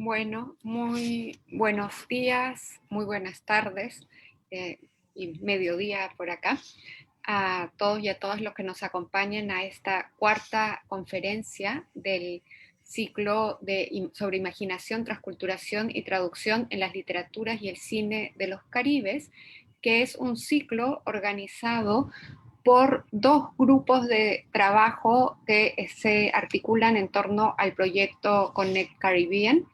Bueno, muy buenos días, muy buenas tardes y mediodía por acá a todos y a todas los que nos acompañan a esta cuarta conferencia del ciclo sobre imaginación, transculturación y traducción en las literaturas y el cine de los Caribes, que es un ciclo organizado por dos grupos de trabajo que se articulan en torno al proyecto Connect Caribbean,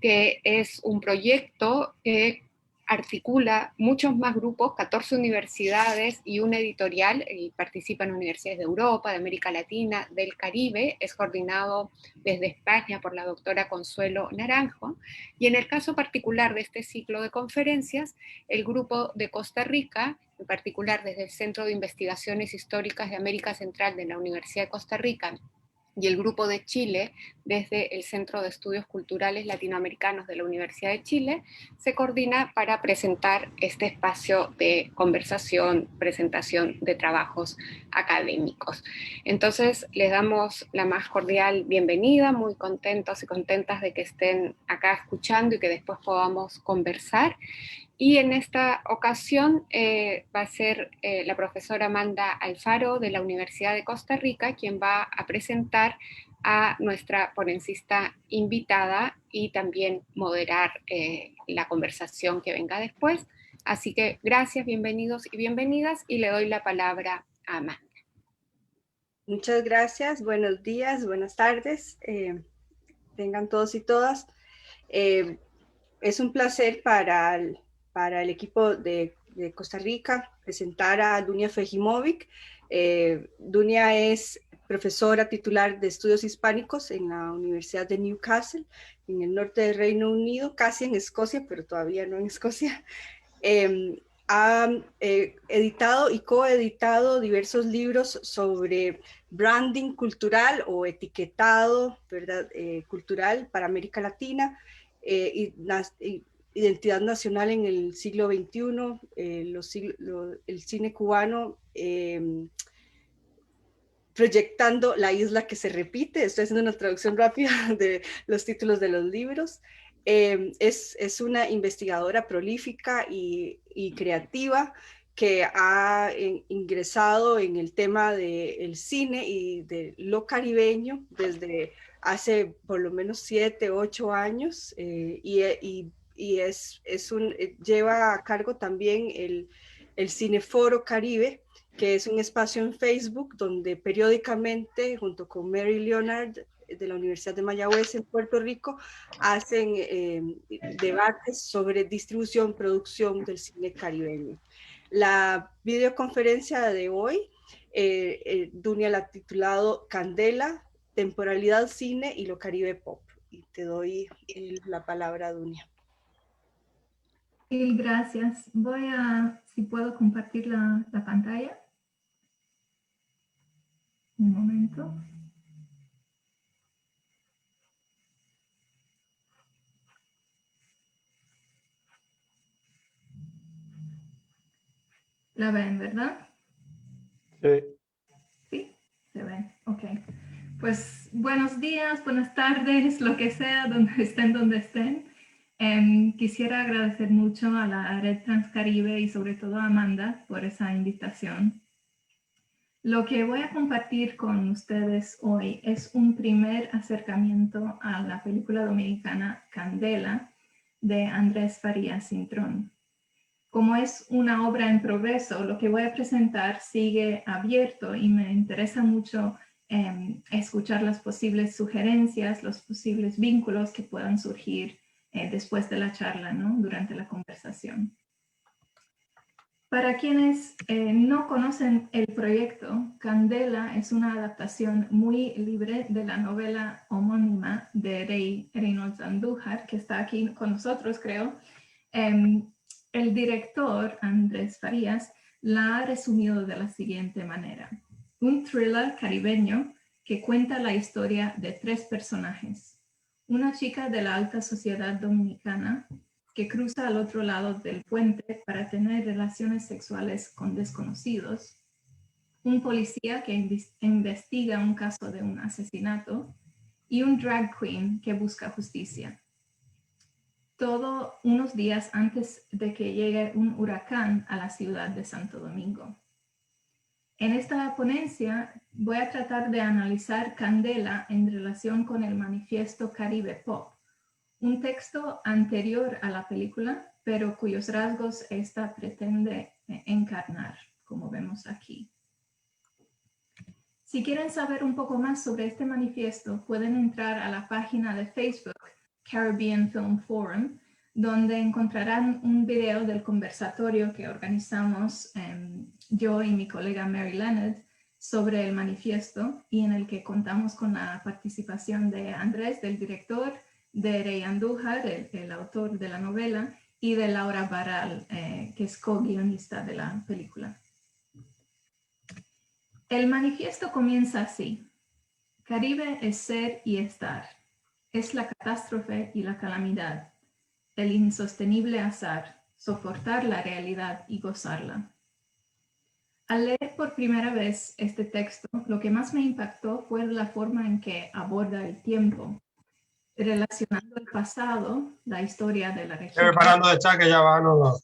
que es un proyecto que articula muchos más grupos, 14 universidades y una editorial, y participan universidades de Europa, de América Latina, del Caribe, es coordinado desde España por la doctora Consuelo Naranjo, y en el caso particular de este ciclo de conferencias, el grupo de Costa Rica, en particular desde el Centro de Investigaciones Históricas de América Central de la Universidad de Costa Rica, y el grupo de Chile, desde el Centro de Estudios Culturales Latinoamericanos de la Universidad de Chile, se coordina para presentar este espacio de conversación, presentación de trabajos académicos. Entonces, les damos la más cordial bienvenida, muy contentos y contentas de que estén acá escuchando y que después podamos conversar. Y en esta ocasión va a ser la profesora Amanda Alfaro de la Universidad de Costa Rica quien va a presentar a nuestra ponencista invitada y también moderar la conversación que venga después. Así que gracias, bienvenidos y bienvenidas, y le doy la palabra a Amanda. Muchas gracias, buenos días, buenas tardes, tengan todos y todas. Es un placer para el equipo de Costa Rica presentar a Dunia Fehimovic. Dunia es profesora titular de estudios hispánicos en la Universidad de Newcastle, en el norte del Reino Unido, casi en Escocia, pero todavía no en Escocia. Ha editado y coeditado diversos libros sobre branding cultural o etiquetado, ¿verdad? Cultural para América Latina, identidad nacional en el siglo XXI, el cine cubano, proyectando la isla que se repite. Estoy haciendo una traducción rápida de los títulos de los libros. Es una investigadora prolífica y creativa que ha ingresado en el tema del cine y de lo caribeño desde hace por lo menos 7, 8 años, lleva a cargo también el Cineforo Caribe, que es un espacio en Facebook donde periódicamente, junto con Mary Leonard de la Universidad de Mayagüez en Puerto Rico, hacen debates sobre distribución, producción del cine caribeño. La videoconferencia de hoy, Dunia la ha titulado Candela, temporalidad cine y lo Caribe Pop. Y te doy la palabra, Dunia. Gracias. Voy a, si puedo compartir la pantalla. Un momento. ¿La ven, verdad? Sí. Sí, se ven. Ok. Pues buenos días, buenas tardes, lo que sea, donde estén. Quisiera agradecer mucho a la Red Transcaribe y sobre todo a Amanda por esa invitación. Lo que voy a compartir con ustedes hoy es un primer acercamiento a la película dominicana Candela de Andrés Farías Cintrón. Como es una obra en progreso, lo que voy a presentar sigue abierto y me interesa mucho escuchar las posibles sugerencias, los posibles vínculos que puedan surgir después de la charla, ¿no? Durante la conversación. Para quienes no conocen el proyecto, Candela es una adaptación muy libre de la novela homónima de Rey Reynolds Andújar, que está aquí con nosotros, creo. El director, Andrés Farías, la ha resumido de la siguiente manera. Un thriller caribeño que cuenta la historia de 3 personajes. Una chica de la alta sociedad dominicana que cruza al otro lado del puente para tener relaciones sexuales con desconocidos. Un policía que investiga un caso de un asesinato. Y un drag queen que busca justicia. todo unos días antes de que llegue un huracán a la ciudad de Santo Domingo. En esta ponencia voy a tratar de analizar Candela en relación con el manifiesto Caribe Pop, un texto anterior a la película, pero cuyos rasgos esta pretende encarnar, como vemos aquí. Si quieren saber un poco más sobre este manifiesto, pueden entrar a la página de Facebook Caribbean Film Forum, donde encontrarán un video del conversatorio que organizamos yo y mi colega Mary Leonard sobre el manifiesto, y en el que contamos con la participación de Andrés, del director, de Rey Andújar, el autor de la novela, y de Laura Barral, que es co-guionista de la película. El manifiesto comienza así: Caribe es ser y estar, es la catástrofe y la calamidad, el insostenible azar, soportar la realidad y gozarla. Al leer por primera vez este texto, lo que más me impactó fue la forma en que aborda el tiempo, relacionando el pasado, la historia de la región. Parando de echar que ya va, no.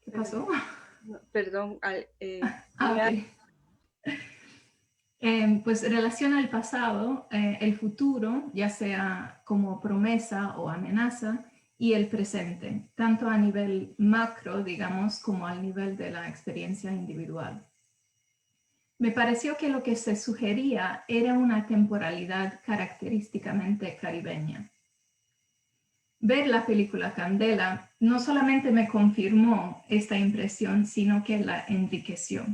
¿Qué pasó? Perdón. Okay. Pues relaciona el pasado, el futuro, ya sea como promesa o amenaza, y el presente, tanto a nivel macro, digamos, como al nivel de la experiencia individual. Me pareció que lo que se sugería era una temporalidad característicamente caribeña. Ver la película Candela no solamente me confirmó esta impresión, sino que la enriqueció.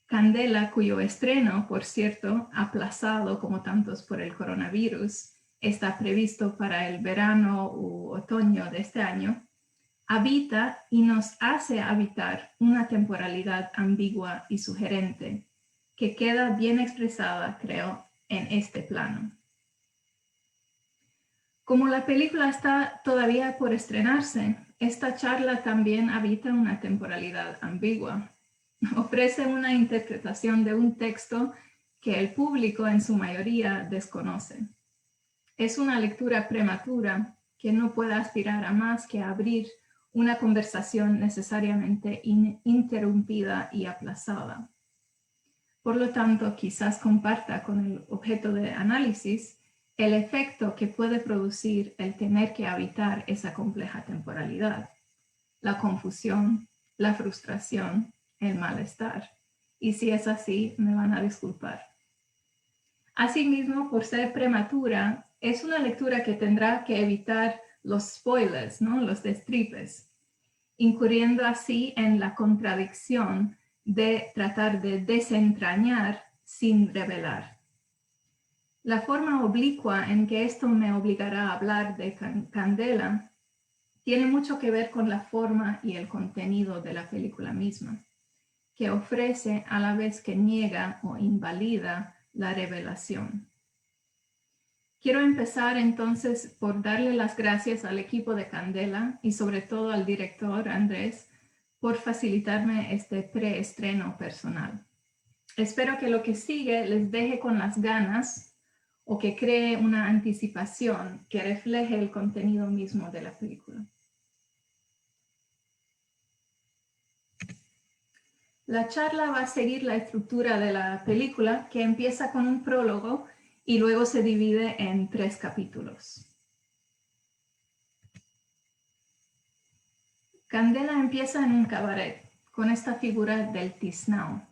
Candela, cuyo estreno, por cierto, aplazado como tantos por el coronavirus, está previsto para el verano u otoño de este año, habita y nos hace habitar una temporalidad ambigua y sugerente, que queda bien expresada, creo, en este plano. Como la película está todavía por estrenarse, esta charla también habita una temporalidad ambigua. Ofrece una interpretación de un texto que el público en su mayoría desconoce. Es una lectura prematura que no puede aspirar a más que a abrir una conversación necesariamente interrumpida y aplazada. Por lo tanto, quizás comparta con el objeto de análisis el efecto que puede producir el tener que habitar esa compleja temporalidad, la confusión, la frustración, el malestar. Y si es así, me van a disculpar. Asimismo, por ser prematura, es una lectura que tendrá que evitar los spoilers, ¿no? Los destripes, incurriendo así en la contradicción de tratar de desentrañar sin revelar. La forma oblicua en que esto me obligará a hablar de Candela tiene mucho que ver con la forma y el contenido de la película misma, que ofrece a la vez que niega o invalida la revelación. Quiero empezar entonces por darle las gracias al equipo de Candela y sobre todo al director Andrés por facilitarme este preestreno personal. Espero que lo que sigue les deje con las ganas o que cree una anticipación que refleje el contenido mismo de la película. La charla va a seguir la estructura de la película, que empieza con un prólogo y luego se divide en 3 capítulos. Candela empieza en un cabaret con esta figura del tiznao.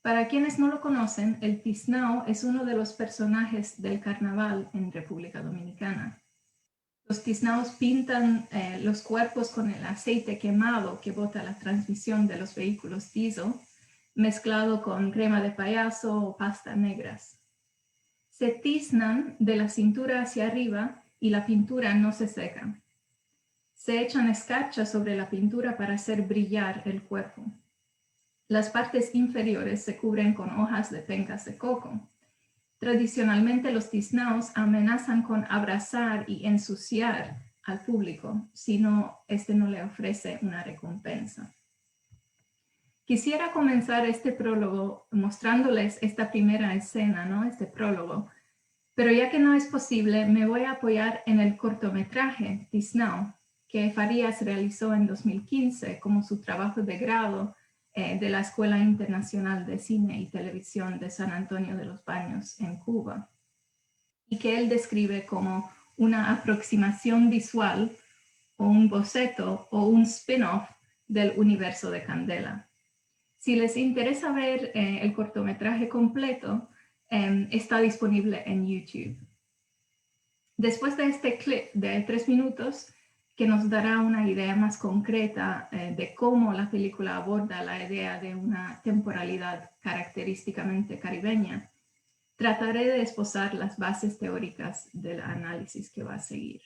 Para quienes no lo conocen, el tiznao es uno de los personajes del carnaval en República Dominicana. Los tiznaos pintan los cuerpos con el aceite quemado que bota la transmisión de los vehículos diesel, mezclado con crema de payaso o pasta negras. Se tiznan de la cintura hacia arriba y la pintura no se seca. Se echan escarcha sobre la pintura para hacer brillar el cuerpo. Las partes inferiores se cubren con hojas de pencas de coco. Tradicionalmente los tiznaos amenazan con abrazar y ensuciar al público si este no le ofrece una recompensa. Quisiera comenzar este prólogo mostrándoles esta primera escena, ¿no? Este prólogo, Pero ya que no es posible, me voy a apoyar en el cortometraje Tisnao, que Farías realizó en 2015 como su trabajo de grado de la Escuela Internacional de Cine y Televisión de San Antonio de los Baños en Cuba, y que él describe como una aproximación visual o un boceto o un spin-off del universo de Candela. Si les interesa ver el cortometraje completo, está disponible en YouTube. Después de este clip de 3 minutos, que nos dará una idea más concreta de cómo la película aborda la idea de una temporalidad característicamente caribeña, trataré de esbozar las bases teóricas del análisis que va a seguir.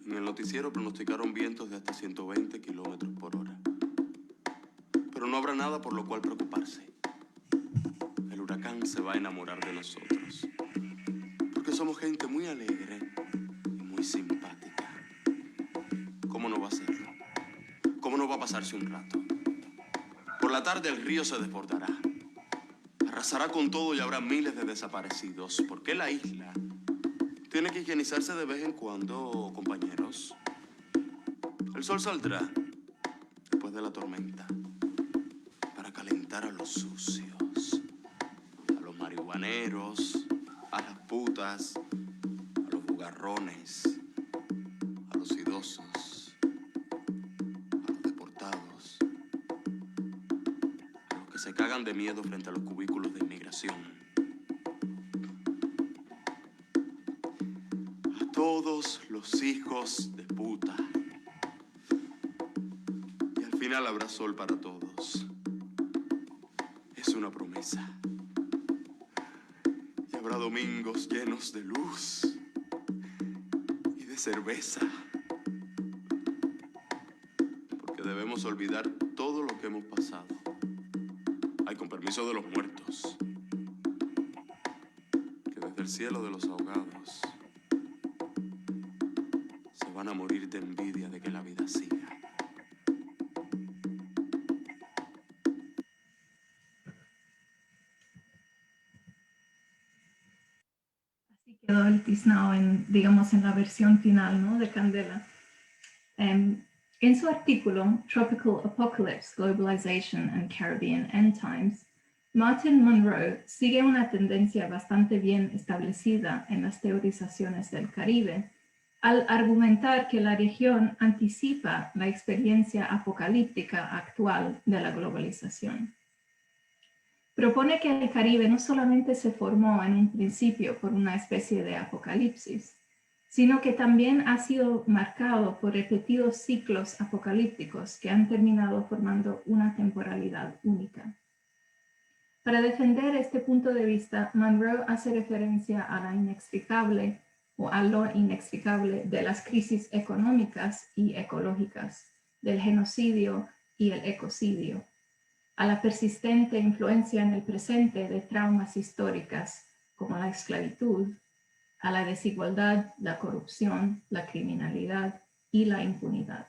En el noticiero pronosticaron vientos de hasta 120 kilómetros por hora. Pero no habrá nada por lo cual preocuparse. El huracán se va a enamorar de nosotros. Porque somos gente muy alegre y muy simpática. ¿Cómo no va a serlo? ¿Cómo no va a pasarse un rato? Por la tarde el río se desbordará. Arrasará con todo y habrá miles de desaparecidos. Porque la isla tiene que higienizarse de vez en cuando, compañeros. El sol saldrá después de la tormenta para calentar a los sucios, a los marihuaneros, a las putas, a los bugarrones, a los idosos, a los deportados, a los que se cagan de miedo frente a los cubículos de inmigración. A todos los hijos de puta. Y al final habrá sol para todos. Es una promesa. Y habrá domingos llenos de luz y de cerveza. Porque debemos olvidar todo lo que hemos pasado. Ay, con permiso de los muertos. Que desde el cielo de los ahogados se van a morir de envidia de que la vida siga. Así quedó el Tisnao digamos, en la versión final, ¿no?, de Candela. En su artículo Tropical Apocalypse, Globalization and Caribbean End Times, Martin Monroe sigue una tendencia bastante bien establecida en las teorizaciones del Caribe, al argumentar que la región anticipa la experiencia apocalíptica actual de la globalización. Propone que el Caribe no solamente se formó en un principio por una especie de apocalipsis, sino que también ha sido marcado por repetidos ciclos apocalípticos que han terminado formando una temporalidad única. Para defender este punto de vista, Monroe hace referencia a lo inexplicable de las crisis económicas y ecológicas, del genocidio y el ecocidio, a la persistente influencia en el presente de traumas históricas como la esclavitud, a la desigualdad, la corrupción, la criminalidad y la impunidad.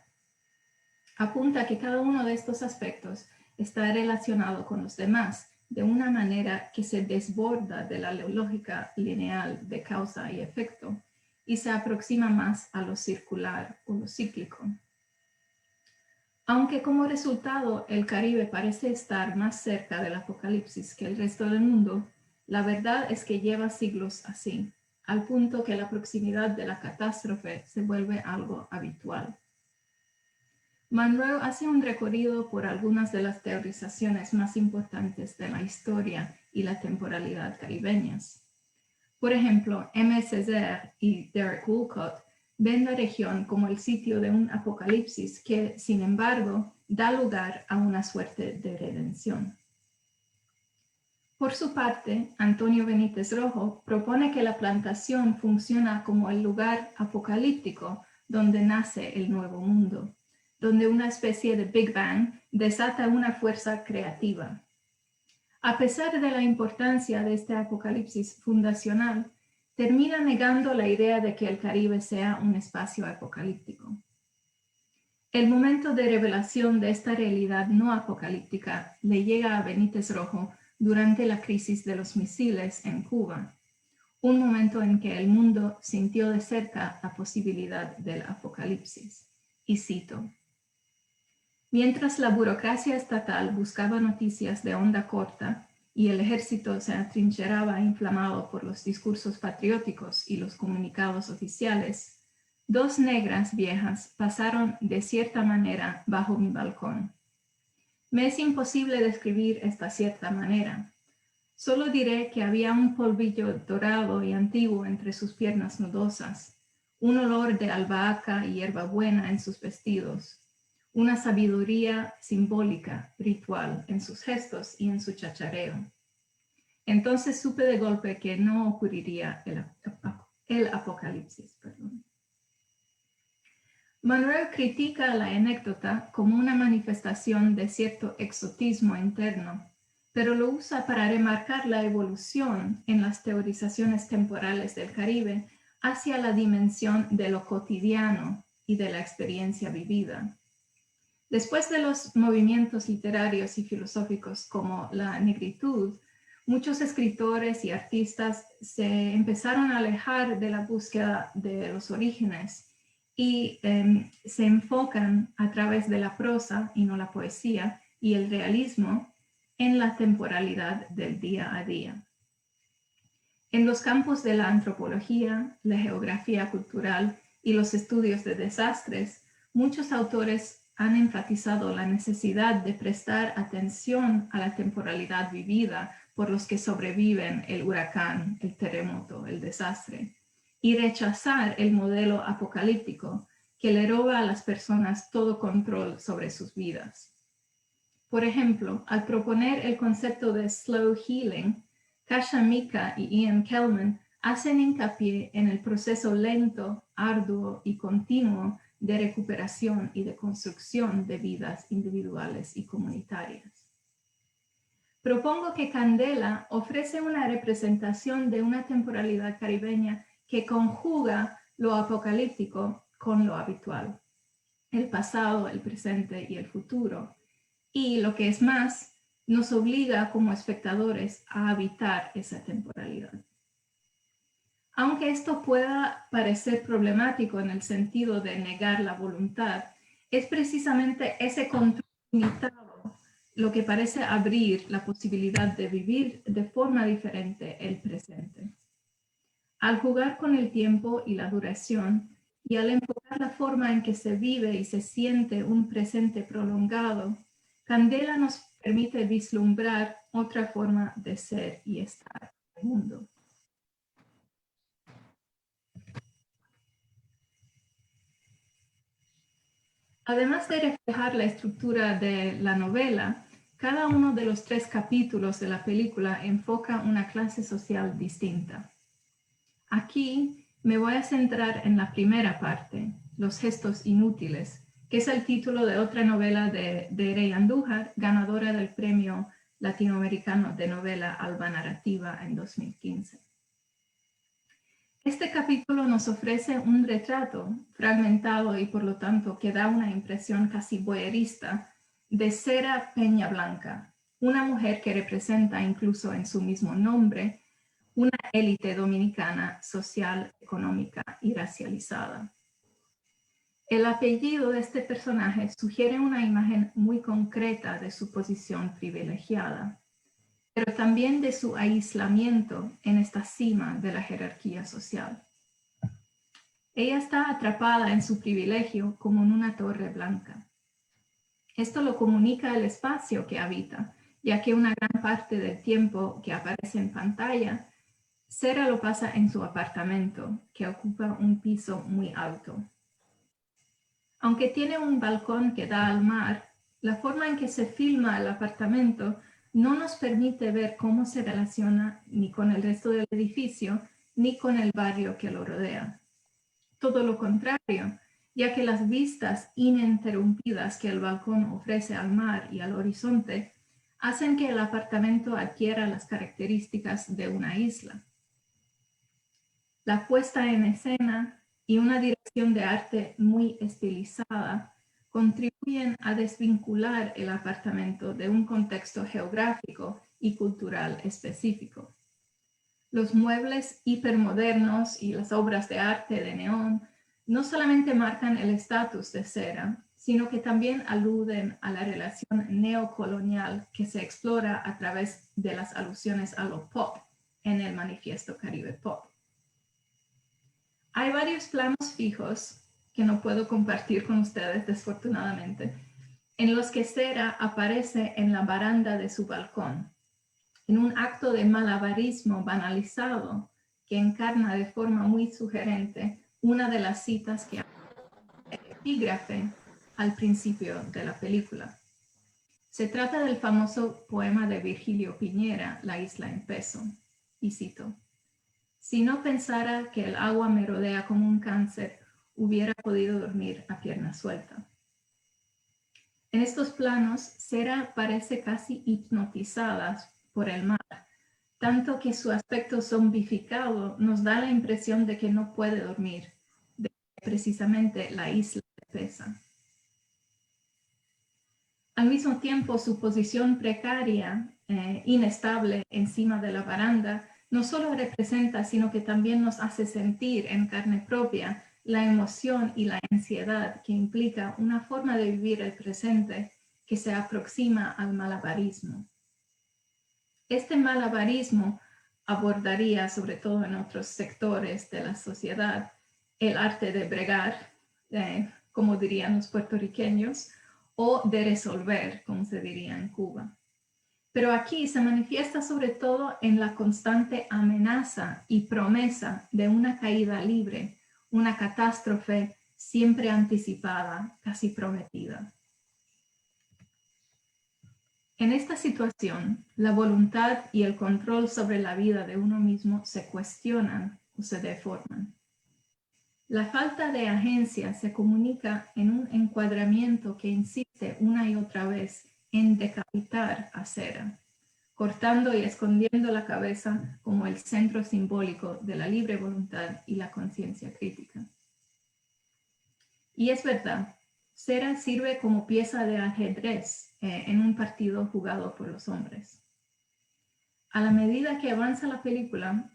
Apunta que cada uno de estos aspectos está relacionado con los demás de una manera que se desborda de la lógica lineal de causa y efecto y se aproxima más a lo circular o lo cíclico. Aunque como resultado el Caribe parece estar más cerca del apocalipsis que el resto del mundo, la verdad es que lleva siglos así, al punto que la proximidad de la catástrofe se vuelve algo habitual. Monroe hace un recorrido por algunas de las teorizaciones más importantes de la historia y la temporalidad caribeñas. Por ejemplo, M. Césaire y Derek Walcott ven la región como el sitio de un apocalipsis que, sin embargo, da lugar a una suerte de redención. Por su parte, Antonio Benítez Rojo propone que la plantación funciona como el lugar apocalíptico donde nace el nuevo mundo, donde una especie de Big Bang desata una fuerza creativa. A pesar de la importancia de este apocalipsis fundacional, termina negando la idea de que el Caribe sea un espacio apocalíptico. El momento de revelación de esta realidad no apocalíptica le llega a Benítez Rojo durante la crisis de los misiles en Cuba, un momento en que el mundo sintió de cerca la posibilidad del apocalipsis. Y cito: mientras la burocracia estatal buscaba noticias de onda corta y el ejército se atrincheraba inflamado por los discursos patrióticos y los comunicados oficiales, 2 negras viejas pasaron de cierta manera bajo mi balcón. Me es imposible describir esta cierta manera. Solo diré que había un polvillo dorado y antiguo entre sus piernas nudosas, un olor de albahaca y hierbabuena en sus vestidos, una sabiduría simbólica, ritual, en sus gestos y en su chachareo. Entonces supe de golpe que no ocurriría el apocalipsis. Manuel critica la anécdota como una manifestación de cierto exotismo interno, pero lo usa para remarcar la evolución en las teorizaciones temporales del Caribe hacia la dimensión de lo cotidiano y de la experiencia vivida. Después de los movimientos literarios y filosóficos como la negritud, muchos escritores y artistas se empezaron a alejar de la búsqueda de los orígenes y se enfocan a través de la prosa y no la poesía y el realismo en la temporalidad del día a día. En los campos de la antropología, la geografía cultural y los estudios de desastres, muchos autores han enfatizado la necesidad de prestar atención a la temporalidad vivida por los que sobreviven el huracán, el terremoto, el desastre, y rechazar el modelo apocalíptico que le roba a las personas todo control sobre sus vidas. Por ejemplo, al proponer el concepto de slow healing, Kasia Mika y Ian Kellman hacen hincapié en el proceso lento, arduo y continuo de recuperación y de construcción de vidas individuales y comunitarias. Propongo que Candela ofrece una representación de una temporalidad caribeña que conjuga lo apocalíptico con lo habitual, el pasado, el presente y el futuro, y lo que es más, nos obliga como espectadores a habitar esa temporalidad. Aunque esto pueda parecer problemático en el sentido de negar la voluntad, es precisamente ese control limitado lo que parece abrir la posibilidad de vivir de forma diferente el presente. Al jugar con el tiempo y la duración, y al enfocar la forma en que se vive y se siente un presente prolongado, Candela nos permite vislumbrar otra forma de ser y estar en el mundo. Además de reflejar la estructura de la novela, cada uno de los 3 capítulos de la película enfoca una clase social distinta. Aquí me voy a centrar en la primera parte, Los gestos inútiles, que es el título de otra novela de Rey Andújar, ganadora del Premio Latinoamericano de Novela Alba Narrativa en 2015. Este capítulo nos ofrece un retrato fragmentado y por lo tanto que da una impresión casi voyerista de Cera Peña Blanca, una mujer que representa incluso en su mismo nombre una élite dominicana social, económica y racializada. El apellido de este personaje sugiere una imagen muy concreta de su posición privilegiada, pero también de su aislamiento en esta cima de la jerarquía social. Ella está atrapada en su privilegio como en una torre blanca. Esto lo comunica el espacio que habita, ya que una gran parte del tiempo que aparece en pantalla, Cera lo pasa en su apartamento, que ocupa un piso muy alto. Aunque tiene un balcón que da al mar, la forma en que se filma el apartamento no nos permite ver cómo se relaciona ni con el resto del edificio ni con el barrio que lo rodea. Todo lo contrario, ya que las vistas ininterrumpidas que el balcón ofrece al mar y al horizonte hacen que el apartamento adquiera las características de una isla. La puesta en escena y una dirección de arte muy estilizada contribuyen a desvincular el apartamento de un contexto geográfico y cultural específico. Los muebles hipermodernos y las obras de arte de neón no solamente marcan el estatus de Cera, sino que también aluden a la relación neocolonial que se explora a través de las alusiones a lo pop en el Manifiesto Caribe Pop. Hay varios planos fijos que no puedo compartir con ustedes, desfortunadamente, en los que Cera aparece en la baranda de su balcón, en un acto de malabarismo banalizado que encarna de forma muy sugerente una de las citas que hace el epígrafe al principio de la película. Se trata del famoso poema de Virgilio Piñera, La isla en peso, y cito: si no pensara que el agua me rodea como un cáncer, hubiera podido dormir a pierna suelta. En estos planos, Cera parece casi hipnotizada por el mar, tanto que su aspecto zombificado nos da la impresión de que no puede dormir, de precisamente la isla pesa. Al mismo tiempo, su posición precaria, inestable encima de la baranda, no solo representa, sino que también nos hace sentir en carne propia la emoción y la ansiedad que implica una forma de vivir el presente que se aproxima al malabarismo. Este malabarismo abordaría, sobre todo en otros sectores de la sociedad, el arte de bregar, como dirían los puertorriqueños, o de resolver, como se diría en Cuba. Pero aquí se manifiesta sobre todo en la constante amenaza y promesa de una caída libre, una catástrofe siempre anticipada, casi prometida. En esta situación, la voluntad y el control sobre la vida de uno mismo se cuestionan o se deforman. La falta de agencia se comunica en un encuadramiento que insiste una y otra vez en decapitar a Cera, cortando y escondiendo la cabeza como el centro simbólico de la libre voluntad y la conciencia crítica. Y es verdad, Cera sirve como pieza de ajedrez en un partido jugado por los hombres. A la medida que avanza la película,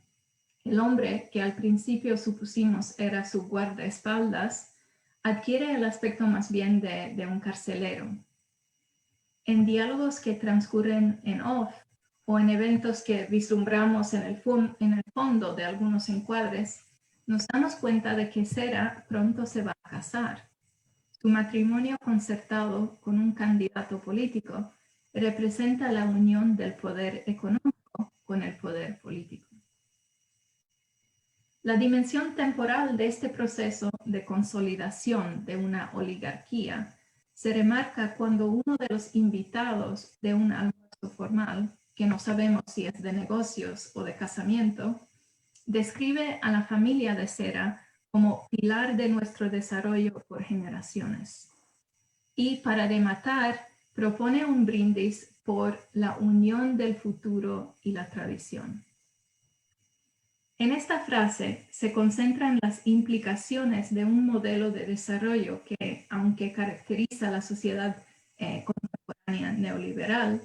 el hombre que al principio supusimos era su guardaespaldas adquiere el aspecto más bien de un carcelero. En diálogos que transcurren en off o en eventos que vislumbramos en el fondo de algunos encuadres, nos damos cuenta de que Cera pronto se va a casar. Su matrimonio concertado con un candidato político representa la unión del poder económico con el poder político. La dimensión temporal de este proceso de consolidación de una oligarquía se remarca cuando uno de los invitados de un almuerzo formal, que no sabemos si es de negocios o de casamiento, describe a la familia de Cera como pilar de nuestro desarrollo por generaciones. Y para rematar, propone un brindis por la unión del futuro y la tradición. En esta frase se concentran las implicaciones de un modelo de desarrollo que, aunque caracteriza la sociedad contemporánea neoliberal,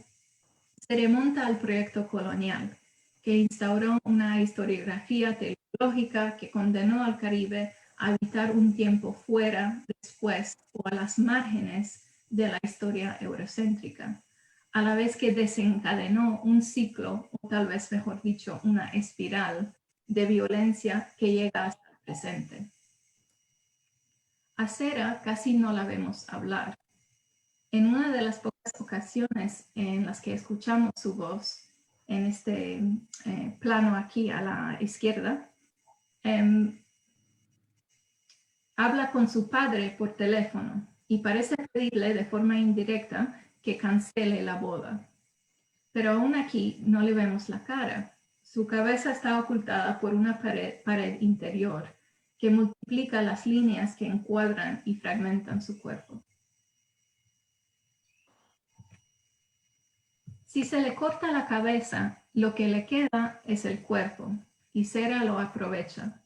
se remonta al proyecto colonial, que instauró una historiografía teleológica que condenó al Caribe a habitar un tiempo fuera, después o a las márgenes de la historia eurocéntrica, a la vez que desencadenó un ciclo, o tal vez mejor dicho, una espiral de violencia que llega hasta el presente. A Cera casi no la vemos hablar. En una de las pocas ocasiones en las que escuchamos su voz, en este plano aquí a la izquierda, habla con su padre por teléfono y parece pedirle de forma indirecta que cancele la boda. pero aún aquí no le vemos la cara. Su cabeza está ocultada por una pared interior que multiplica las líneas que encuadran y fragmentan su cuerpo. Si se le corta la cabeza, lo que le queda es el cuerpo, y Sera lo aprovecha,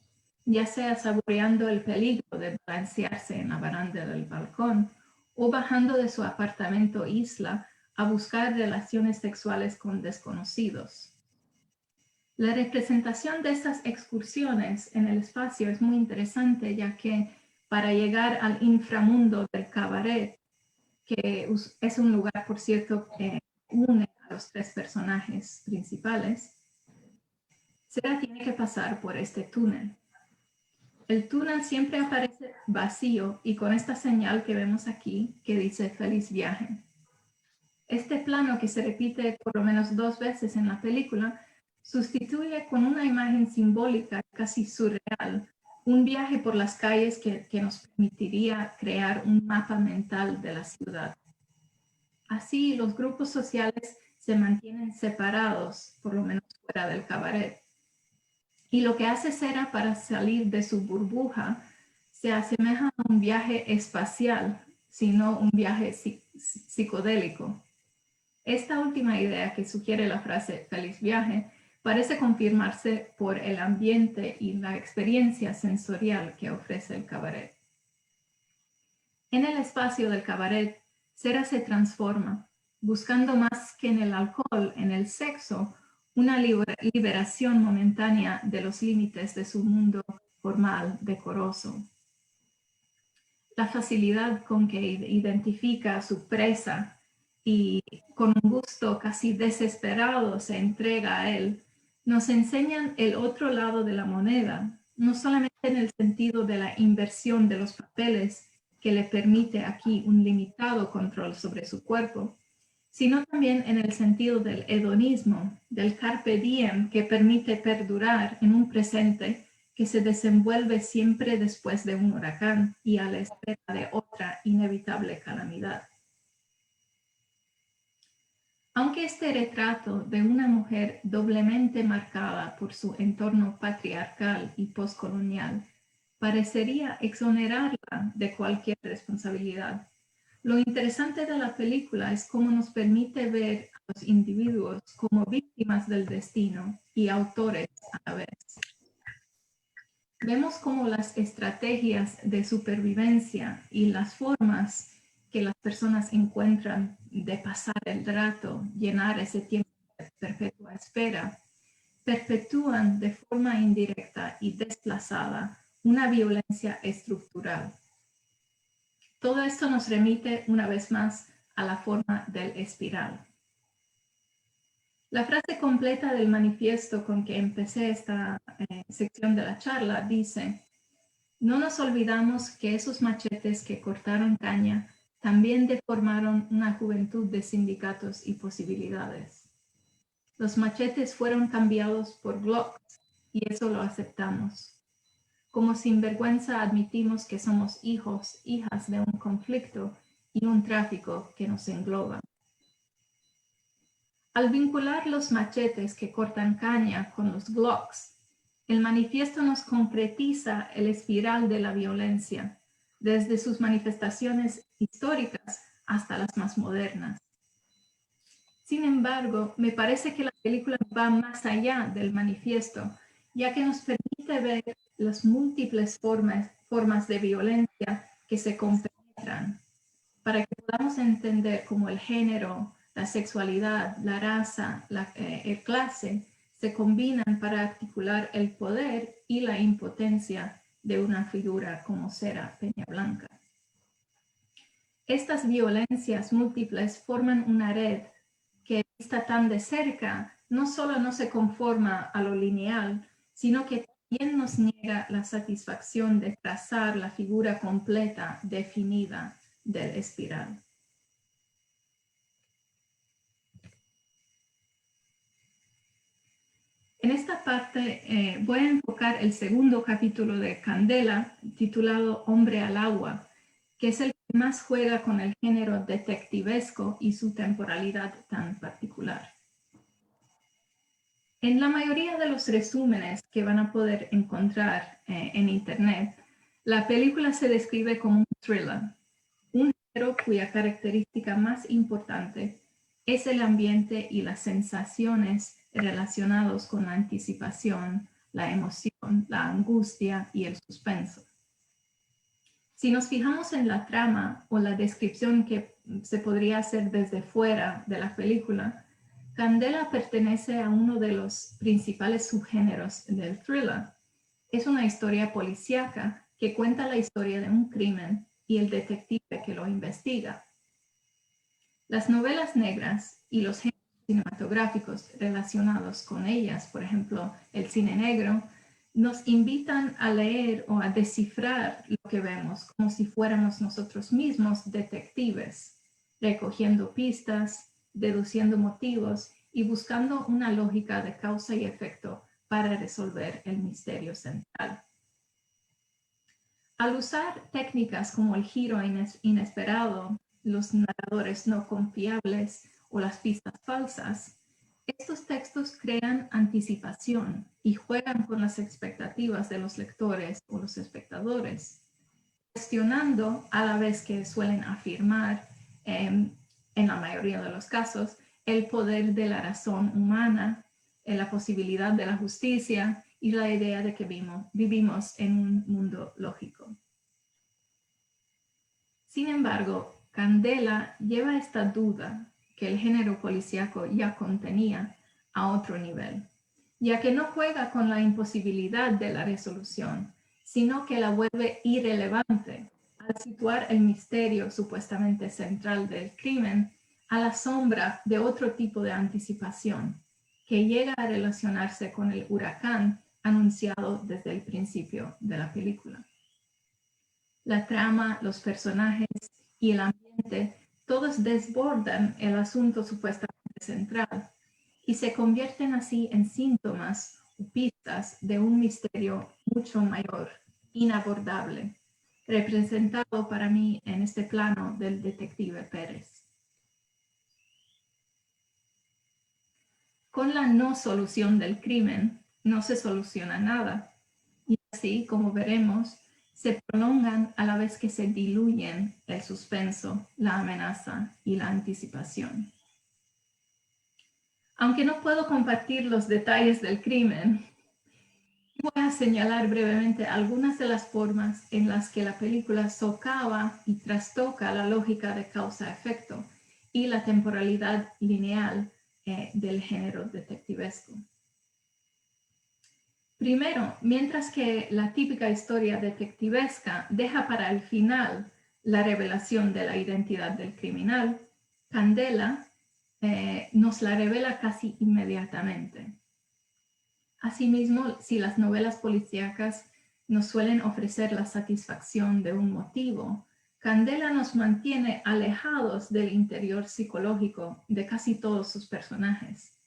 ya sea saboreando el peligro de balancearse en la baranda del balcón o bajando de su apartamento isla a buscar relaciones sexuales con desconocidos. La representación de estas excursiones en el espacio es muy interesante, ya que para llegar al inframundo del cabaret, que es un lugar, por cierto, que une a los tres personajes principales, Sera tiene que pasar por este túnel. El túnel siempre aparece vacío y con esta señal que vemos aquí que dice feliz viaje. Este plano, que se repite por lo menos 2 veces en la película, sustituye con una imagen simbólica casi surreal un viaje por las calles que nos permitiría crear un mapa mental de la ciudad. Así, los grupos sociales se mantienen separados, por lo menos fuera del cabaret. Y lo que hace Sera para salir de su burbuja se asemeja a un viaje espacial, sino un viaje psicodélico. Esta última idea que sugiere la frase feliz viaje parece confirmarse por el ambiente y la experiencia sensorial que ofrece el cabaret. En el espacio del cabaret, Sera se transforma, buscando más que en el alcohol, en el sexo, una liberación momentánea de los límites de su mundo formal, decoroso. La facilidad con que identifica a su presa y con un gusto casi desesperado se entrega a él, nos enseñan el otro lado de la moneda, no solamente en el sentido de la inversión de los papeles que le permite aquí un limitado control sobre su cuerpo, sino también en el sentido del hedonismo, del carpe diem que permite perdurar en un presente que se desenvuelve siempre después de un huracán y a la espera de otra inevitable calamidad. Aunque este retrato de una mujer doblemente marcada por su entorno patriarcal y postcolonial parecería exonerarla de cualquier responsabilidad, lo interesante de la película es cómo nos permite ver a los individuos como víctimas del destino y autores a la vez. Vemos cómo las estrategias de supervivencia y las formas que las personas encuentran de pasar el rato, llenar ese tiempo de perpetua espera, perpetúan de forma indirecta y desplazada una violencia estructural. Todo esto nos remite una vez más a la forma del espiral. La frase completa del manifiesto con que empecé esta sección de la charla dice: no nos olvidamos que esos machetes que cortaron caña también deformaron una juventud de sindicatos y posibilidades. Los machetes fueron cambiados por Glocks y eso lo aceptamos. Como sinvergüenza admitimos que somos hijos, hijas de un conflicto y un tráfico que nos engloba. Al vincular los machetes que cortan caña con los Glocks, el manifiesto nos concretiza el espiral de la violencia, desde sus manifestaciones históricas hasta las más modernas. Sin embargo, me parece que la película va más allá del manifiesto, ya que nos permite ver las múltiples formas de violencia que se compenetran, para que podamos entender cómo el género, la sexualidad, la raza, la clase se combinan para articular el poder y la impotencia de una figura como Sera Peñablanca. Estas violencias múltiples forman una red que, vista tan de cerca, no solo no se conforma a lo lineal, sino que también nos niega la satisfacción de trazar la figura completa, definida del espiral. En esta parte voy a enfocar el segundo capítulo de Candela, titulado Hombre al agua, que es el que más juega con el género detectivesco y su temporalidad tan particular. En la mayoría de los resúmenes que van a poder encontrar en Internet, la película se describe como un thriller, un género cuya característica más importante es el ambiente y las sensaciones relacionados con la anticipación, la emoción, la angustia y el suspenso. Si nos fijamos en la trama o la descripción que se podría hacer desde fuera de la película, Candela pertenece a uno de los principales subgéneros del thriller. Es una historia policíaca que cuenta la historia de un crimen y el detective que lo investiga. Las novelas negras y los géneros cinematográficos relacionados con ellas, por ejemplo, el cine negro, nos invitan a leer o a descifrar lo que vemos como si fuéramos nosotros mismos detectives, recogiendo pistas, deduciendo motivos y buscando una lógica de causa y efecto para resolver el misterio central. Al usar técnicas como el giro inesperado, los narradores no confiables o las pistas falsas, estos textos crean anticipación y juegan con las expectativas de los lectores o los espectadores, cuestionando a la vez que suelen afirmar, en la mayoría de los casos, el poder de la razón humana, la posibilidad de la justicia y la idea de que vivimos en un mundo lógico. Sin embargo, Candela lleva esta duda que el género policíaco ya contenía a otro nivel, ya que no juega con la imposibilidad de la resolución, sino que la vuelve irrelevante al situar el misterio supuestamente central del crimen a la sombra de otro tipo de anticipación que llega a relacionarse con el huracán anunciado desde el principio de la película. La trama, los personajes y el ambiente, todos desbordan el asunto supuestamente central y se convierten así en síntomas o pistas de un misterio mucho mayor, inabordable, representado para mí en este plano del detective Pérez. Con la no solución del crimen no se soluciona nada y así, como veremos, se prolongan a la vez que se diluyen el suspenso, la amenaza y la anticipación. Aunque no puedo compartir los detalles del crimen, voy a señalar brevemente algunas de las formas en las que la película socava y trastoca la lógica de causa-efecto y la temporalidad lineal del género detectivesco. Primero, mientras que la típica historia detectivesca deja para el final la revelación de la identidad del criminal, Candela nos la revela casi inmediatamente. Asimismo, si las novelas policíacas nos suelen ofrecer la satisfacción de un motivo, Candela nos mantiene alejados del interior psicológico de casi todos sus personajes,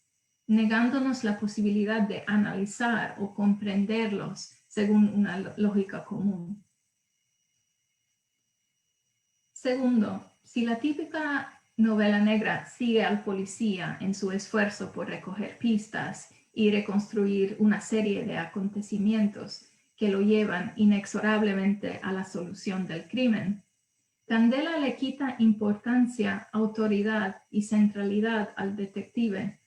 negándonos la posibilidad de analizar o comprenderlos según una lógica común. Segundo, si la típica novela negra sigue al policía en su esfuerzo por recoger pistas y reconstruir una serie de acontecimientos que lo llevan inexorablemente a la solución del crimen, Candela le quita importancia, autoridad y centralidad al detective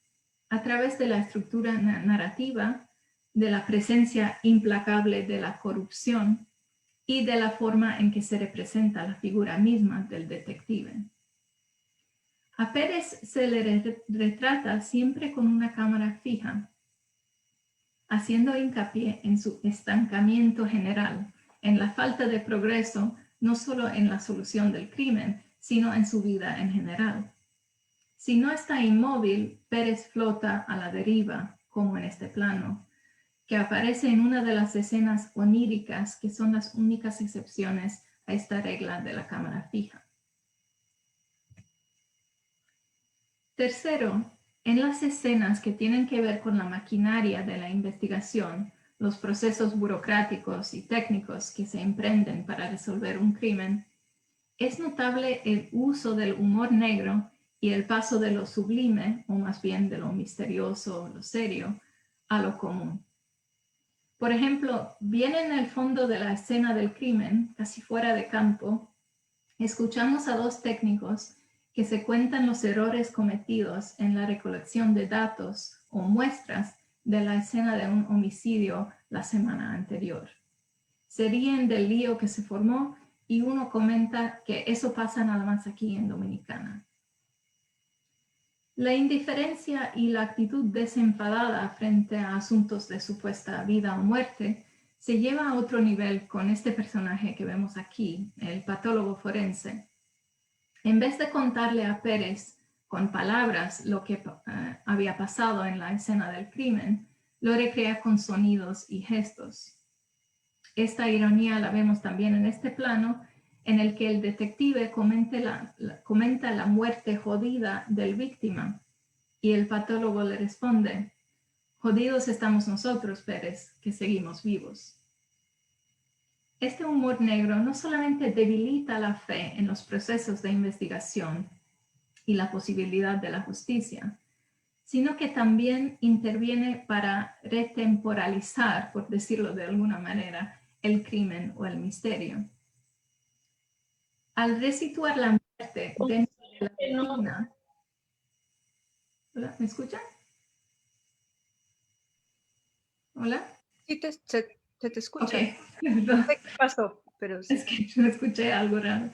a través de la estructura narrativa, de la presencia implacable de la corrupción y de la forma en que se representa la figura misma del detective. A Pérez se le retrata siempre con una cámara fija, haciendo hincapié en su estancamiento general, en la falta de progreso, no solo en la solución del crimen, sino en su vida en general. Si no está inmóvil, Pérez flota a la deriva, como en este plano, que aparece en una de las escenas oníricas que son las únicas excepciones a esta regla de la cámara fija. Tercero, en las escenas que tienen que ver con la maquinaria de la investigación, los procesos burocráticos y técnicos que se emprenden para resolver un crimen, es notable el uso del humor negro y el paso de lo sublime, o más bien de lo misterioso o lo serio, a lo común. Por ejemplo, bien en el fondo de la escena del crimen, casi fuera de campo, escuchamos a dos técnicos que se cuentan los errores cometidos en la recolección de datos o muestras de la escena de un homicidio la semana anterior. Se ríen del lío que se formó y uno comenta que eso pasa nada más aquí en Dominicana. La indiferencia y la actitud desenfadada frente a asuntos de supuesta vida o muerte se lleva a otro nivel con este personaje que vemos aquí, el patólogo forense. En vez de contarle a Pérez con palabras lo que había pasado en la escena del crimen, lo recrea con sonidos y gestos. Esta ironía la vemos también en este plano, en el que el detective comenta la muerte jodida del víctima y el patólogo le responde: jodidos estamos nosotros, Pérez, que seguimos vivos. Este humor negro no solamente debilita la fe en los procesos de investigación y la posibilidad de la justicia, sino que también interviene para retemporalizar, por decirlo de alguna manera, el crimen o el misterio. Al resituar la muerte dentro de la rutina... ¿Hola? ¿Me escuchan? ¿Hola? Sí, se te escucha. Okay. No sé qué pasó, pero sí. Es que yo escuché algo raro.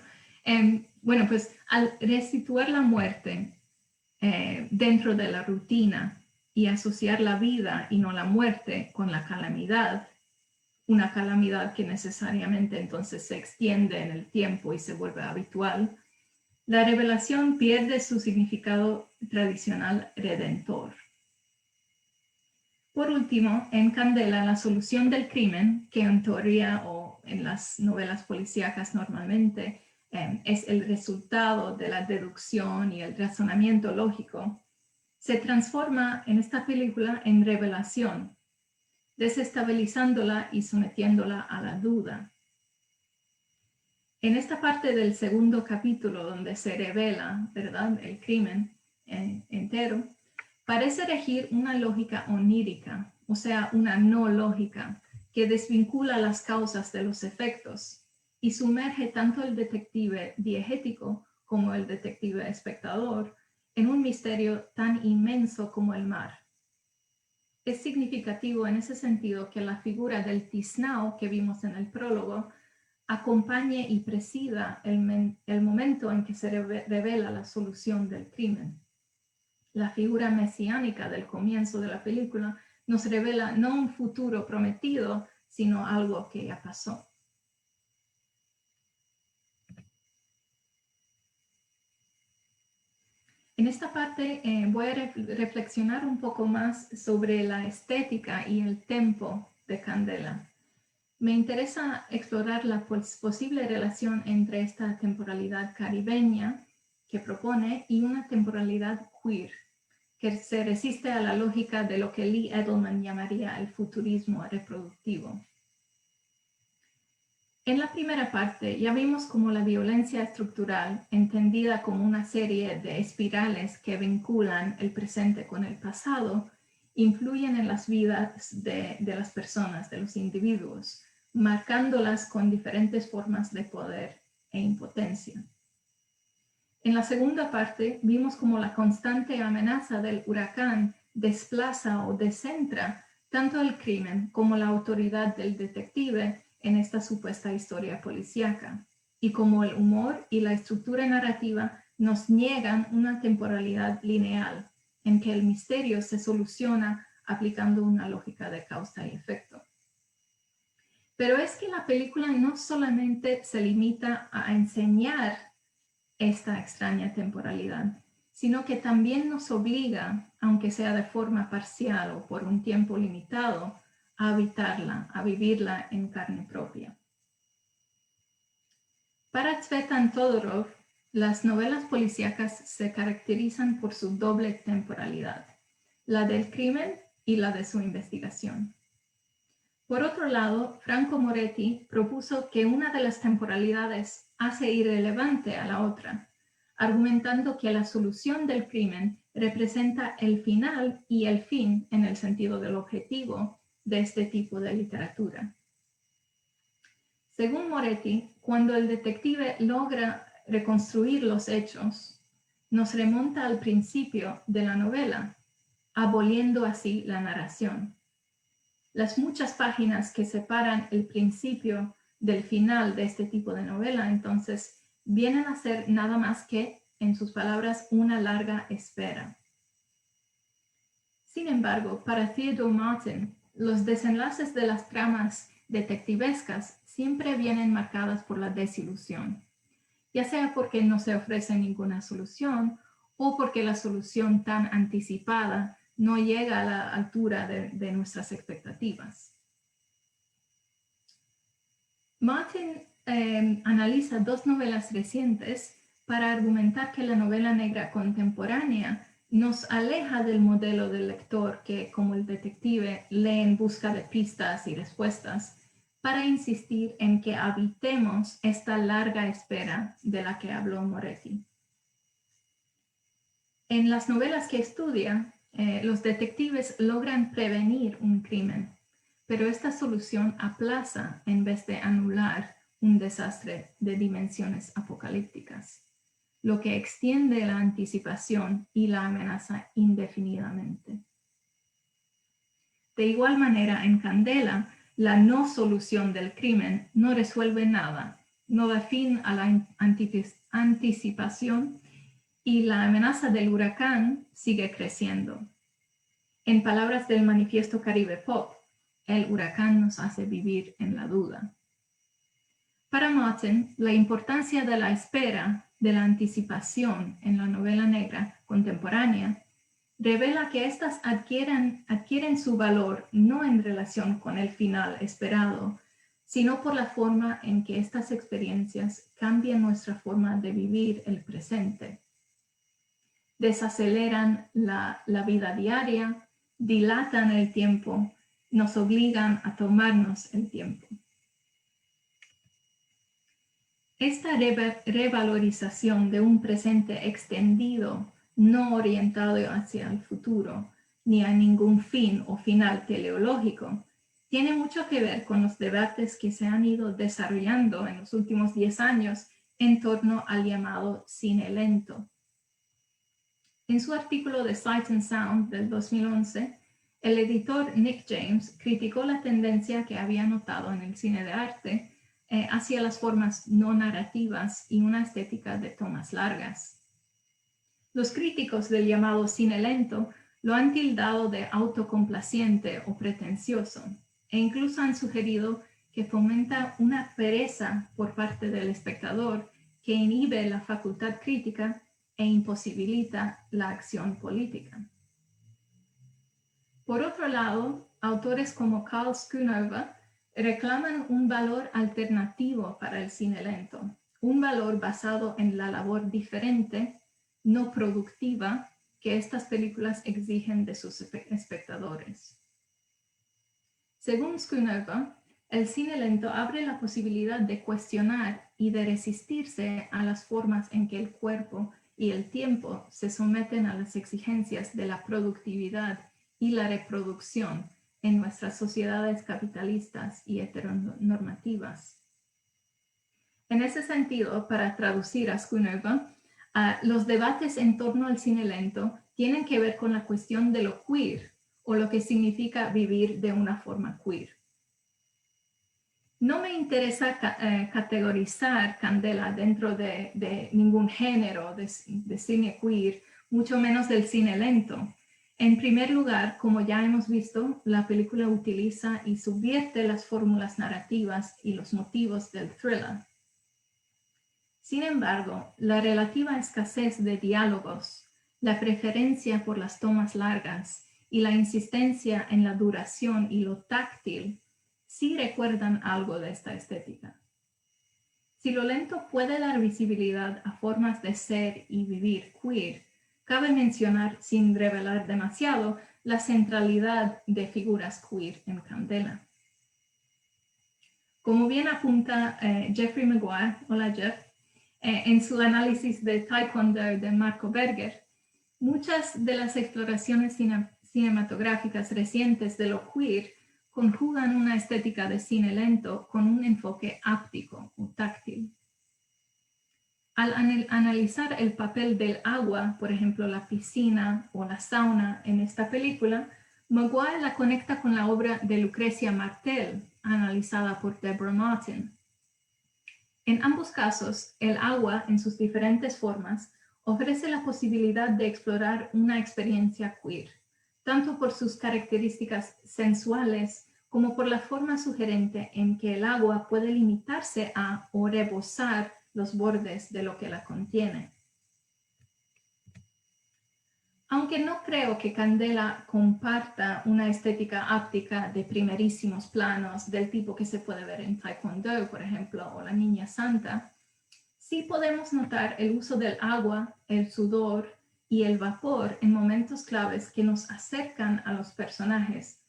Bueno, pues al resituar la muerte dentro de la rutina y asociar la vida y no la muerte con la calamidad, una calamidad que necesariamente entonces se extiende en el tiempo y se vuelve habitual, la revelación pierde su significado tradicional redentor. Por último, en Candela, la solución del crimen, que en teoría o en las novelas policíacas normalmente es el resultado de la deducción y el razonamiento lógico, se transforma en esta película en revelación, desestabilizándola y sometiéndola a la duda. En esta parte del segundo capítulo, donde se revela, ¿verdad?, el crimen entero, parece regir una lógica onírica, o sea, una no lógica, que desvincula las causas de los efectos y sumerge tanto el detective diegético como el detective espectador en un misterio tan inmenso como el mar. Es significativo en ese sentido que la figura del tiznao que vimos en el prólogo acompañe y presida el momento en que se revela la solución del crimen. La figura mesiánica del comienzo de la película nos revela no un futuro prometido, sino algo que ya pasó. En esta parte voy a reflexionar un poco más sobre la estética y el tempo de Candela. Me interesa explorar la posible relación entre esta temporalidad caribeña que propone y una temporalidad queer, que se resiste a la lógica de lo que Lee Edelman llamaría el futurismo reproductivo. En la primera parte ya vimos cómo la violencia estructural, entendida como una serie de espirales que vinculan el presente con el pasado, influyen en las vidas de las personas, de los individuos, marcándolas con diferentes formas de poder e impotencia. En la segunda parte vimos cómo la constante amenaza del huracán desplaza o descentra tanto el crimen como la autoridad del detective en esta supuesta historia policíaca, y cómo el humor y la estructura narrativa nos niegan una temporalidad lineal en que el misterio se soluciona aplicando una lógica de causa y efecto. Pero es que la película no solamente se limita a enseñar esta extraña temporalidad, sino que también nos obliga, aunque sea de forma parcial o por un tiempo limitado, a habitarla, a vivirla en carne propia. Para Tzvetan Todorov, las novelas policíacas se caracterizan por su doble temporalidad, la del crimen y la de su investigación. Por otro lado, Franco Moretti propuso que una de las temporalidades hace irrelevante a la otra, argumentando que la solución del crimen representa el final y el fin en el sentido del objetivo de este tipo de literatura. Según Moretti, cuando el detective logra reconstruir los hechos, nos remonta al principio de la novela, aboliendo así la narración. Las muchas páginas que separan el principio del final de este tipo de novela, entonces, vienen a ser nada más que, en sus palabras, una larga espera. Sin embargo, para Theodore Martin, los desenlaces de las tramas detectivescas siempre vienen marcadas por la desilusión, ya sea porque no se ofrece ninguna solución o porque la solución tan anticipada no llega a la altura de nuestras expectativas. Martin analiza dos novelas recientes para argumentar que la novela negra contemporánea nos aleja del modelo del lector que, como el detective, lee en busca de pistas y respuestas, para insistir en que habitemos esta larga espera de la que habló Moretti. En las novelas que estudia, los detectives logran prevenir un crimen, pero esta solución aplaza en vez de anular un desastre de dimensiones apocalípticas, lo que extiende la anticipación y la amenaza indefinidamente. De igual manera, en Candela, la no solución del crimen no resuelve nada, no da fin a la anticipación y la amenaza del huracán sigue creciendo. En palabras del Manifiesto Caribe Pop, el huracán nos hace vivir en la duda. Para Martin, la importancia de la espera, de la anticipación en la novela negra contemporánea, revela que éstas adquieren su valor no en relación con el final esperado, sino por la forma en que estas experiencias cambian nuestra forma de vivir el presente. Desaceleran la vida diaria, dilatan el tiempo, nos obligan a tomarnos el tiempo. Esta revalorización de un presente extendido, no orientado hacia el futuro, ni a ningún fin o final teleológico, tiene mucho que ver con los debates que se han ido desarrollando en los últimos 10 años en torno al llamado cine lento. En su artículo de Sight and Sound del 2011, el editor Nick James criticó la tendencia que había notado en el cine de arte hacia las formas no narrativas y una estética de tomas largas. Los críticos del llamado cine lento lo han tildado de autocomplaciente o pretencioso, e incluso han sugerido que fomenta una pereza por parte del espectador que inhibe la facultad crítica e imposibilita la acción política. Por otro lado, autores como Carl Schoonover reclaman un valor alternativo para el cine lento, un valor basado en la labor diferente, no productiva, que estas películas exigen de sus espectadores. Según Schoonover, el cine lento abre la posibilidad de cuestionar y de resistirse a las formas en que el cuerpo y el tiempo se someten a las exigencias de la productividad y la reproducción en nuestras sociedades capitalistas y heteronormativas. En ese sentido, para traducir a Schoonover, los debates en torno al cine lento tienen que ver con la cuestión de lo queer o lo que significa vivir de una forma queer. No me interesa categorizar Candela dentro de ningún género de cine queer, mucho menos del cine lento. En primer lugar, como ya hemos visto, la película utiliza y subvierte las fórmulas narrativas y los motivos del thriller. Sin embargo, la relativa escasez de diálogos, la preferencia por las tomas largas y la insistencia en la duración y lo táctil sí recuerdan algo de esta estética. Si lo lento puede dar visibilidad a formas de ser y vivir queer, cabe mencionar, sin revelar demasiado, la centralidad de figuras queer en Candela. Como bien apunta Jeffrey Maguire, hola Jeff, En su análisis de Taekwondo de Marco Berger, muchas de las exploraciones cinematográficas recientes de lo queer conjugan una estética de cine lento con un enfoque áptico o táctil. Al analizar el papel del agua, por ejemplo, la piscina o la sauna en esta película, Maguire la conecta con la obra de Lucrecia Martel, analizada por Deborah Martin. En ambos casos, el agua, en sus diferentes formas, ofrece la posibilidad de explorar una experiencia queer, tanto por sus características sensuales como por la forma sugerente en que el agua puede limitarse a o rebosar los bordes de lo que la contiene. Aunque no creo que Candela comparta una estética áptica de primerísimos planos del tipo que se puede ver en Taekwondo, por ejemplo, o La Niña Santa, sí podemos notar el uso del agua, el sudor y el vapor en momentos claves que nos acercan a los personajes,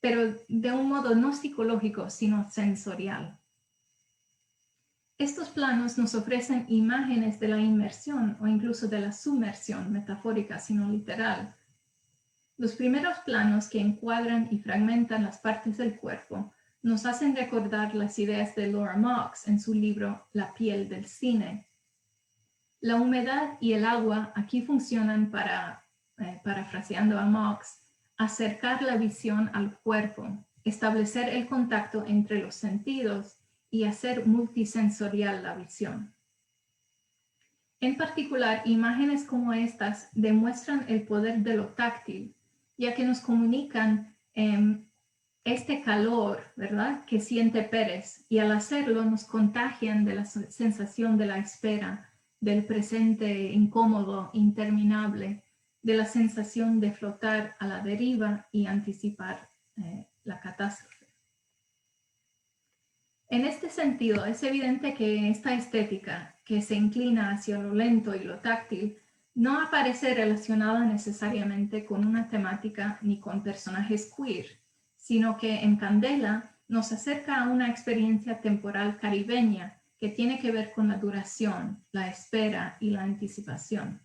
pero de un modo no psicológico, sino sensorial. Estos planos nos ofrecen imágenes de la inmersión o incluso de la sumersión, metafórica sino literal. Los primeros planos que encuadran y fragmentan las partes del cuerpo nos hacen recordar las ideas de Laura Marks en su libro La piel del cine. La humedad y el agua aquí funcionan para, parafraseando a Marks, acercar la visión al cuerpo, establecer el contacto entre los sentidos y hacer multisensorial la visión. En particular, imágenes como estas demuestran el poder de lo táctil, ya que nos comunican este calor, ¿verdad?, que siente Pérez, y al hacerlo nos contagian de la sensación de la espera, del presente incómodo, interminable, de la sensación de flotar a la deriva y anticipar la catástrofe. En este sentido, es evidente que esta estética, que se inclina hacia lo lento y lo táctil, no aparece relacionada necesariamente con una temática ni con personajes queer, sino que en Candela nos acerca a una experiencia temporal caribeña que tiene que ver con la duración, la espera y la anticipación.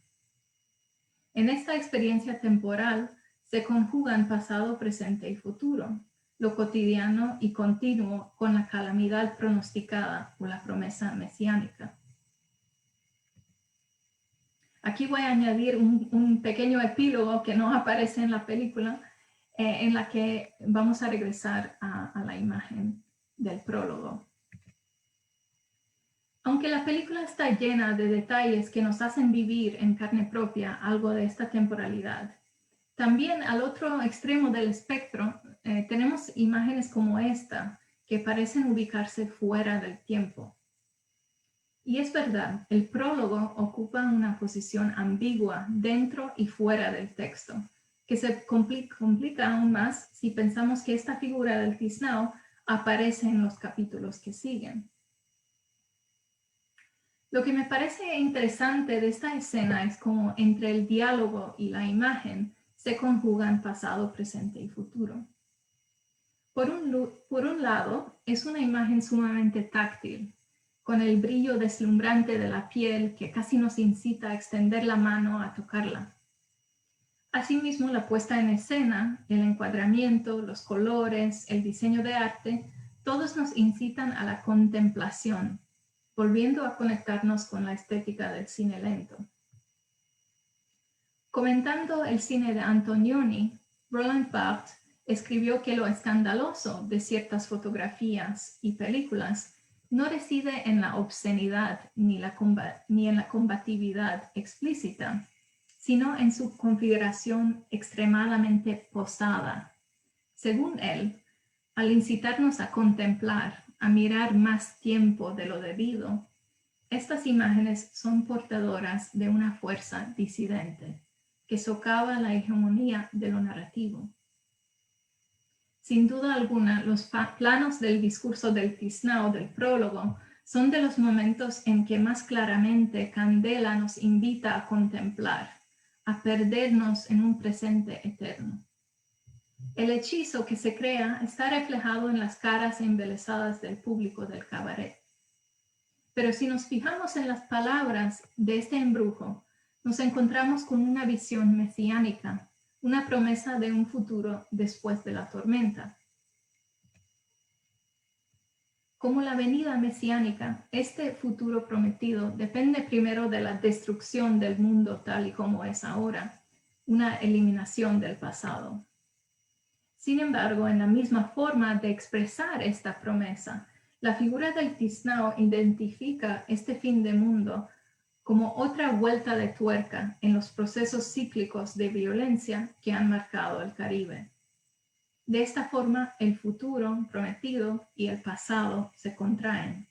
En esta experiencia temporal se conjugan pasado, presente y futuro, lo cotidiano y continuo con la calamidad pronosticada o la promesa mesiánica. Aquí voy a añadir un pequeño epílogo que no aparece en la película, en la que vamos a regresar a la imagen del prólogo. Aunque la película está llena de detalles que nos hacen vivir en carne propia algo de esta temporalidad, también al otro extremo del espectro tenemos imágenes como esta que parecen ubicarse fuera del tiempo. Y es verdad, el prólogo ocupa una posición ambigua dentro y fuera del texto, que se complica aún más si pensamos que esta figura del tiznao aparece en los capítulos que siguen. Lo que me parece interesante de esta escena es cómo entre el diálogo y la imagen se conjugan pasado, presente y futuro. Por un lado, es una imagen sumamente táctil, con el brillo deslumbrante de la piel que casi nos incita a extender la mano a tocarla. Asimismo, la puesta en escena, el encuadramiento, los colores, el diseño de arte, todos nos incitan a la contemplación, volviendo a conectarnos con la estética del cine lento. Comentando el cine de Antonioni, Roland Barthes escribió que lo escandaloso de ciertas fotografías y películas no reside en la obscenidad ni en la combatividad explícita, sino en su configuración extremadamente posada. Según él, al incitarnos a contemplar, a mirar más tiempo de lo debido, estas imágenes son portadoras de una fuerza disidente que socava la hegemonía de lo narrativo. Sin duda alguna, los planos del discurso del tiznao, del prólogo, son de los momentos en que más claramente Candela nos invita a contemplar, a perdernos en un presente eterno. El hechizo que se crea está reflejado en las caras embelesadas del público del cabaret. Pero si nos fijamos en las palabras de este embrujo, nos encontramos con una visión mesiánica, una promesa de un futuro después de la tormenta. Como la venida mesiánica, este futuro prometido depende primero de la destrucción del mundo tal y como es ahora, una eliminación del pasado. Sin embargo, en la misma forma de expresar esta promesa, la figura del tiznao identifica este fin de mundo como otra vuelta de tuerca en los procesos cíclicos de violencia que han marcado el Caribe. De esta forma, el futuro prometido y el pasado se contraen.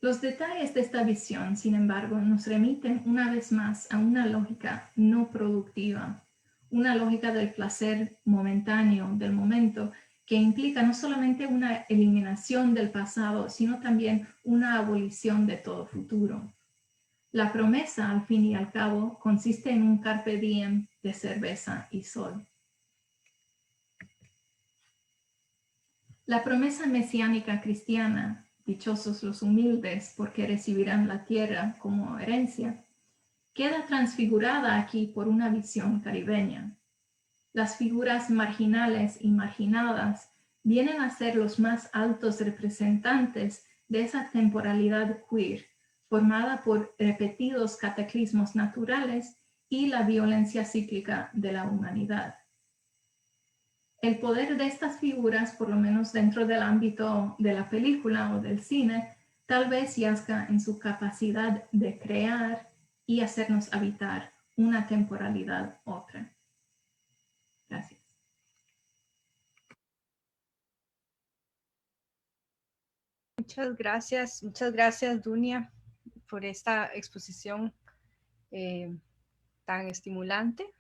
Los detalles de esta visión, sin embargo, nos remiten una vez más a una lógica no productiva, una lógica del placer momentáneo, del momento, que implica no solamente una eliminación del pasado, sino también una abolición de todo futuro. La promesa, al fin y al cabo, consiste en un carpe diem de cerveza y sol. La promesa mesiánica cristiana, dichosos los humildes porque recibirán la tierra como herencia, queda transfigurada aquí por una visión caribeña. Las figuras marginales y marginadas vienen a ser los más altos representantes de esa temporalidad queer, formada por repetidos cataclismos naturales y la violencia cíclica de la humanidad. El poder de estas figuras, por lo menos dentro del ámbito de la película o del cine, tal vez yazga en su capacidad de crear y hacernos habitar una temporalidad otra. Gracias. Muchas gracias, Dunia, por esta exposición tan estimulante.